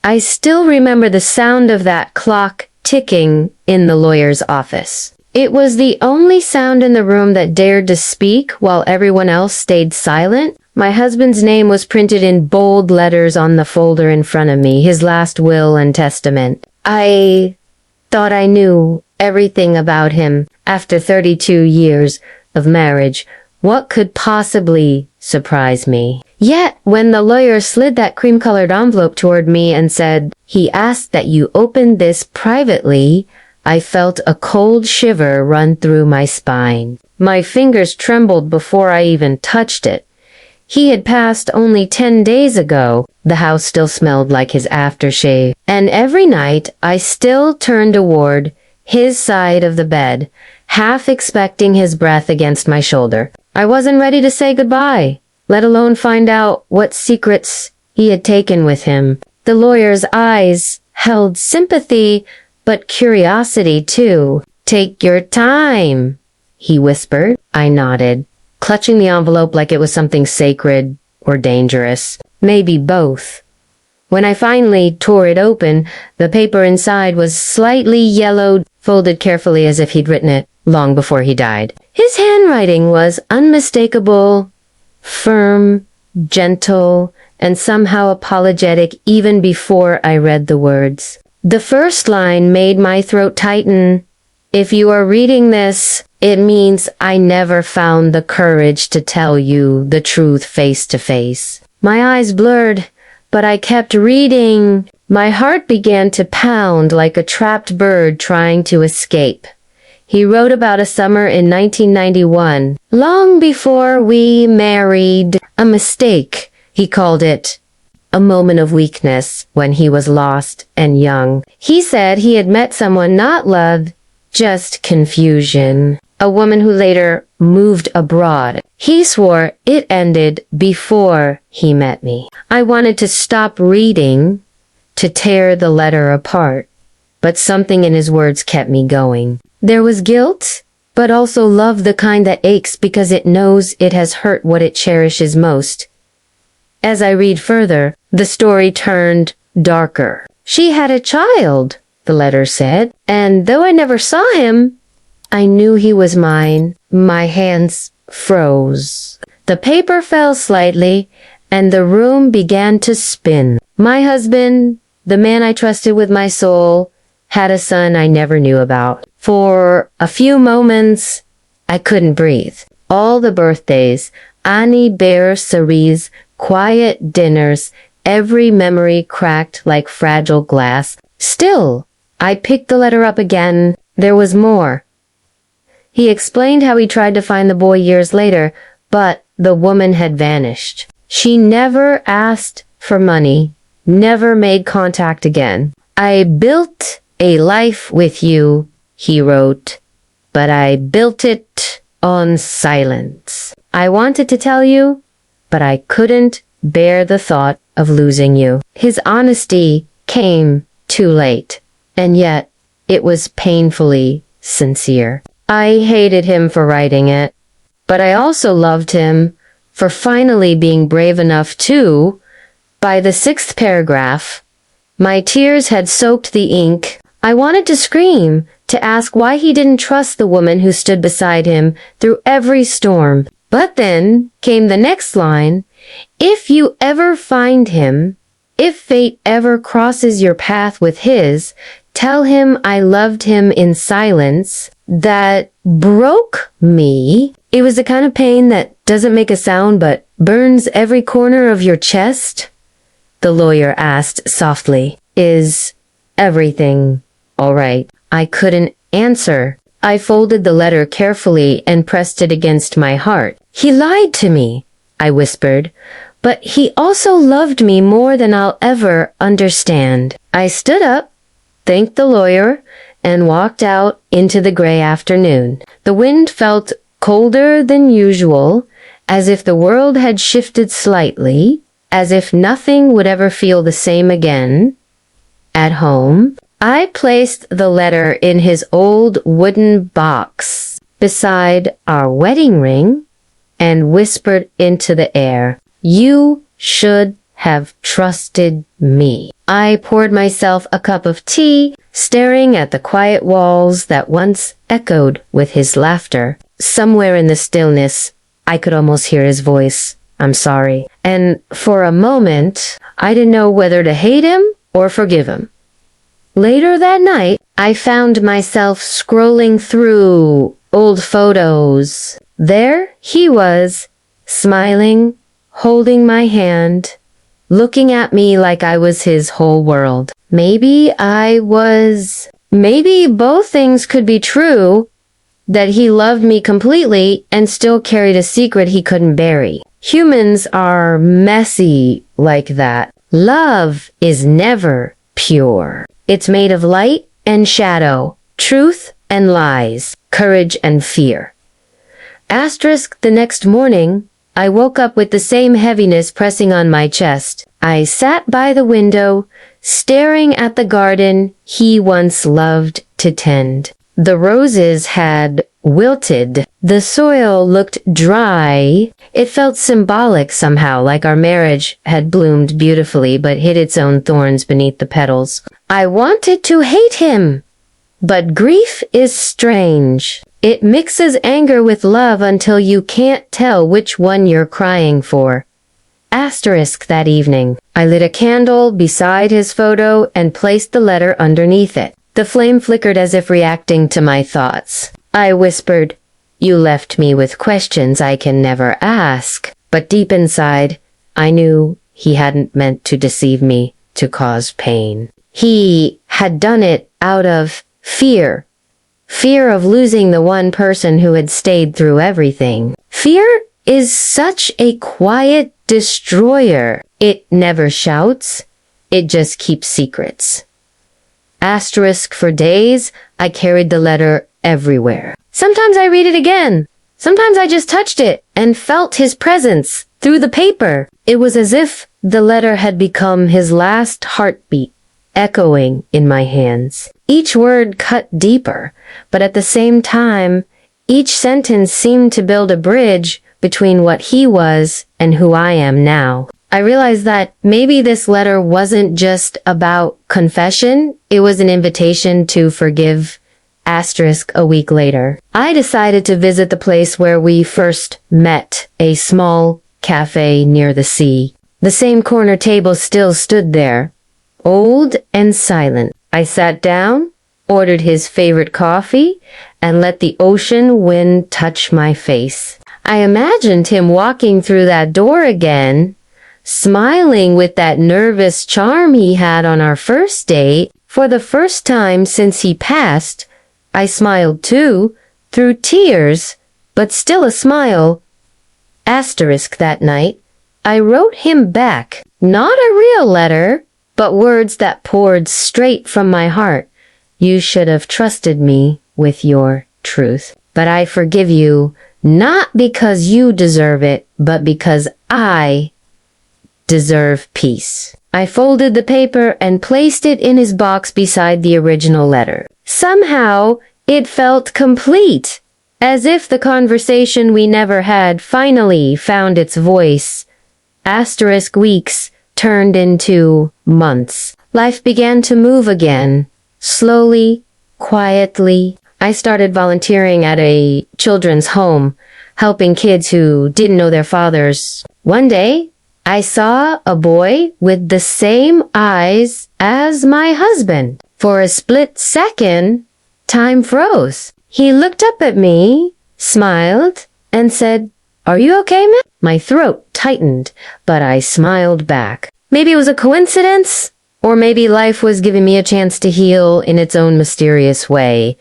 I still remember the sound of that clock ticking in the lawyer's office. It was the only sound in the room that dared to speak while everyone else stayed silent. My husband's name was printed in bold letters on the folder in front of me, his last will and testament. I thought I knew everything about him. After 32 years of marriage, what could possibly surprise me? Yet, when the lawyer slid that cream-colored envelope toward me and said, "He asked that you open this privately," I felt a cold shiver run through my spine. My fingers trembled before I even touched it. He had passed only 10 days ago. The house still smelled like his aftershave. And every night, I still turned toward his side of the bed, half expecting his breath against my shoulder. I wasn't ready to say goodbye, let alone find out what secrets he had taken with him. The lawyer's eyes held sympathy, but curiosity too. "Take your time," he whispered. I nodded, clutching the envelope like it was something sacred or dangerous. Maybe both. When I finally tore it open, the paper inside was slightly yellowed, folded carefully as if he'd written it long before he died. His handwriting was unmistakable, firm, gentle, and somehow apologetic even before I read the words. The first line made my throat tighten. "If you are reading this, it means I never found the courage to tell you the truth face to face." My eyes blurred, but I kept reading. My heart began to pound like a trapped bird trying to escape. He wrote about a summer in 1991, long before we married. A mistake, he called it. A moment of weakness when he was lost and young. He said he had met someone, not love, just confusion. A woman who later moved abroad. He swore it ended before he met me. I wanted to stop reading, to tear the letter apart, but something in his words kept me going. There was guilt, but also love, the kind that aches because it knows it has hurt what it cherishes most. As I read further, the story turned darker. "She had a child," the letter said, "and though I never saw him, I knew he was mine." My hands froze. The paper fell slightly, and the room began to spin. My husband, the man I trusted with my soul, had a son I never knew about. For a few moments, I couldn't breathe. All the birthdays, anniversaries, quiet dinners, every memory cracked like fragile glass. Still, I picked the letter up again. There was more. He explained how he tried to find the boy years later, but the woman had vanished. She never asked for money, never made contact again. "I built a life with you," he wrote, "but I built it on silence. I wanted to tell you, but I couldn't bear the thought of losing you." His honesty came too late, and yet it was painfully sincere. I hated him for writing it, but I also loved him for finally being brave enough to. By the 6th paragraph, my tears had soaked the ink. I wanted to scream, to ask why he didn't trust the woman who stood beside him through every storm. But then came the next line, "If you ever find him, if fate ever crosses your path with his, tell him I loved him in silence." That broke me. It was the kind of pain that doesn't make a sound but burns every corner of your chest. The lawyer asked softly, "Is everything all right?" I couldn't answer. I folded the letter carefully and pressed it against my heart. "He lied to me," I whispered, "but he also loved me more than I'll ever understand." I stood up, thanked the lawyer, and walked out into the gray afternoon. The wind felt colder than usual, as if the world had shifted slightly, as if nothing would ever feel the same again. At home, I placed the letter in his old wooden box beside our wedding ring and whispered into the air, "You should have trusted me. I poured myself a cup of tea, staring at the quiet walls that once echoed with his laughter. Somewhere in the stillness, I could almost hear his voice. I'm sorry. And for a moment, I didn't know whether to hate him or forgive him. Later that night, I found myself scrolling through old photos. There he was, smiling, holding my hand, looking at me like I was his whole world. Maybe both things could be true, that he loved me completely and still carried a secret he couldn't bury. Humans are messy like that. Love is never pure. It's made of light and shadow, truth and lies, courage and fear. Asterisk, the next morning, I woke up with the same heaviness pressing on my chest. I sat by the window, staring at the garden he once loved to tend. The roses had wilted. The soil looked dry. It felt symbolic somehow, like our marriage had bloomed beautifully but hid its own thorns beneath the petals. I wanted to hate him. But grief is strange. It mixes anger with love until you can't tell which one you're crying for. Asterisk, that evening, I lit a candle beside his photo and placed the letter underneath it. The flame flickered as if reacting to my thoughts. I whispered, "You left me with questions I can never ask." But deep inside, I knew he hadn't meant to deceive me, to cause pain. He had done it out of fear. Fear of losing the one person who had stayed through everything. Fear is such a quiet destroyer. It never shouts. It just keeps secrets. Asterisk, for days, I carried the letter everywhere. Sometimes I read it again. Sometimes I just touched it and felt his presence through the paper. It was as if the letter had become his last heartbeat, echoing in my hands. Each word cut deeper, but at the same time, each sentence seemed to build a bridge between what he was and who I am now. I realized that maybe this letter wasn't just about confession, it was an invitation to forgive. Asterisk, a week later, I decided to visit the place where we first met, a small cafe near the sea. The same corner table still stood there, old and silent. I sat down, ordered his favorite coffee, and let the ocean wind touch my face. I imagined him walking through that door again, smiling with that nervous charm he had on our first date. For the first time since he passed, I smiled too, through tears, but still a smile. Asterisk, that night, I wrote him back, not a real letter, but words that poured straight from my heart. You should have trusted me with your truth. But I forgive you, not because you deserve it, but because I deserve peace. I folded the paper and placed it in his box beside the original letter. Somehow, it felt complete, as if the conversation we never had finally found its voice. Asterisk, weeks turned into months. Life began to move again, slowly, quietly. I started volunteering at a children's home, helping kids who didn't know their fathers. One day, I saw a boy with the same eyes as my husband. For a split second, time froze. He looked up at me, smiled, and said, "Are you okay, man?" My throat tightened, but I smiled back. Maybe it was a coincidence, or maybe life was giving me a chance to heal in its own mysterious way.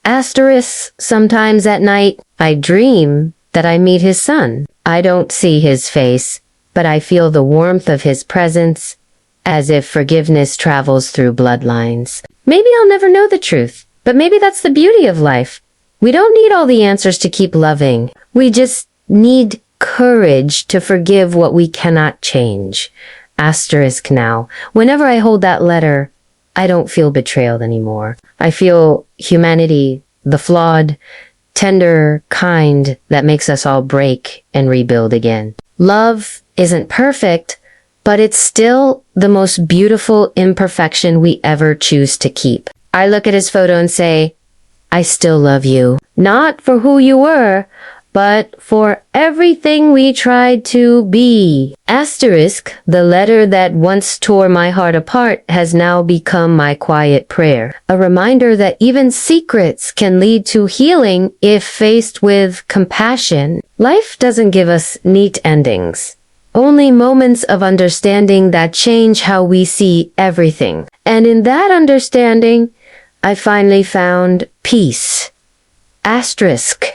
Asterisk, sometimes at night, I dream that I meet his son. I don't see his face, but I feel the warmth of his presence, as if forgiveness travels through bloodlines. Maybe I'll never know the truth, but maybe that's the beauty of life. We don't need all the answers to keep loving. We just need courage to forgive what we cannot change. Asterisk, now, whenever I hold that letter, I don't feel betrayal anymore. I feel humanity, the flawed, tender kind that makes us all break and rebuild again. Love isn't perfect, but it's still the most beautiful imperfection we ever choose to keep. I look at his photo and say, I still love you. Not for who you were, but for everything we tried to be. Asterisk, the letter that once tore my heart apart has now become my quiet prayer. A reminder that even secrets can lead to healing if faced with compassion. Life doesn't give us neat endings. Only moments of understanding that change how we see everything. And in that understanding, I finally found peace. Asterisk.